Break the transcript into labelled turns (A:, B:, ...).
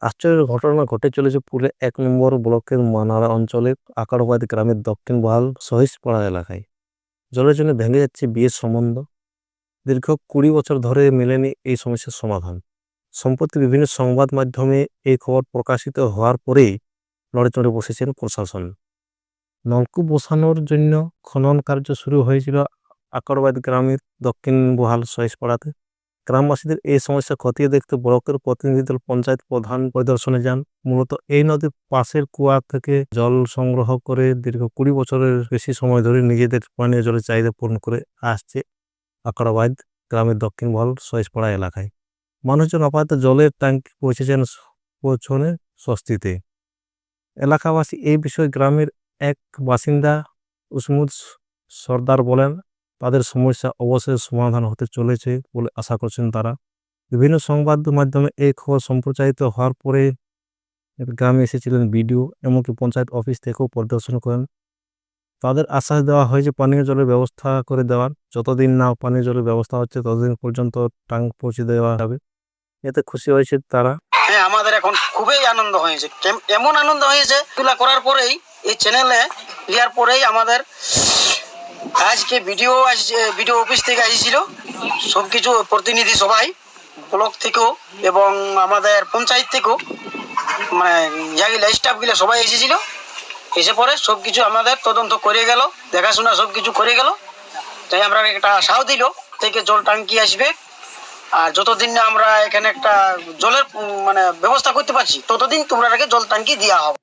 A: আশ্চর্যের ঘটনা ঘটে চলেছে পুরে ১ নম্বর ব্লকের মানাড়া অঞ্চলের আকারবাদ গ্রামের দক্ষিণ বহাল সহিসপাড়া এলাকায়। জলের জন্য ভেঙে যাচ্ছে বিয়ের সম্বন্ধ। দীর্ঘ ২০ বছর ধরে মেলেনি এই সমস্যার সমাধান। সম্প্রতি বিভিন্ন সংবাদ মাধ্যমে এই খবর প্রকাশিত হওয়ার পরেই নড়েচড়ে বসেছেন প্রশাসন। নলকূপ বসানোর জন্য খনন কার্য শুরু হয়েছিল আকারবাদ গ্রামের দক্ষিণ বহাল সহিসপাড়াতে। গ্রামবাসীদের এই সমস্যা খতিয়ে দেখতে ব্লকের প্রতিনিধি দল পঞ্চায়েত প্রধান পরিদর্শনে যান। মূলত এই নদীর পাশের কুয়া থেকে জল সংগ্রহ করে দীর্ঘ ২০ বছরের বেশি সময় ধরে নিজেদের পানীয় জলের চাহিদা পূরণ করে আসছে আকারবাদ গ্রামের দক্ষিণ বহাল সহিসপাড়া এলাকায়। মানুষজন আপাতত জলের ট্যাঙ্কি পৌঁছনে স্বস্তিতে। এলাকাবাসী এই বিষয়ে গ্রামের এক বাসিন্দা উসমুদ সর্দার বলেন, তাদের সমস্যা অবশ্যই সমাধান হতে চলেছে বলে আশা করছেন তারা। বিভিন্ন সংবাদ মাধ্যমে এই খবর সম্প্রচারিত হওয়ার পরে গ্রামে এসেছিলেন বিডিও, এমনকি পঞ্চায়েত অফিস থেকেও পরিদর্শন করেন। তাদের আশ্বাস দেওয়া হয়েছে পানীয় জলের ব্যবস্থা করে দেওয়ার। যতদিন না পানীয় জলের ব্যবস্থা হচ্ছে ততদিন পর্যন্ত ট্যাঙ্ক পৌঁছে দেওয়া হবে। এতে খুশি হয়েছে তারা।
B: হ্যাঁ, আমাদের এখন খুবই আনন্দ হয়েছে। এমন আনন্দ হয়েছে এগুলা করার পরেই, এই চ্যানেলে দেওয়ার পরেই আমাদের আজকে ভিডিও অফিস থেকে এসেছিল সবকিছু প্রতিনিধি সবাই, ব্লক থেকেও এবং আমাদের পঞ্চায়েত থেকেও, মানে যাগুলা স্টাফগুলো সবাই এসেছিল। এসে পরে সবকিছু আমাদের তদন্ত করে গেল, দেখাশোনা সবকিছু করে গেল। তাই আমরা একটা আশাও দিল থেকে জল ট্যাঙ্কি আসবে। আর যতদিন না আমরা এখানে একটা জলের ব্যবস্থা করতে পারছি ততদিন তোমরা জল ট্যাঙ্কি দেওয়া হবে।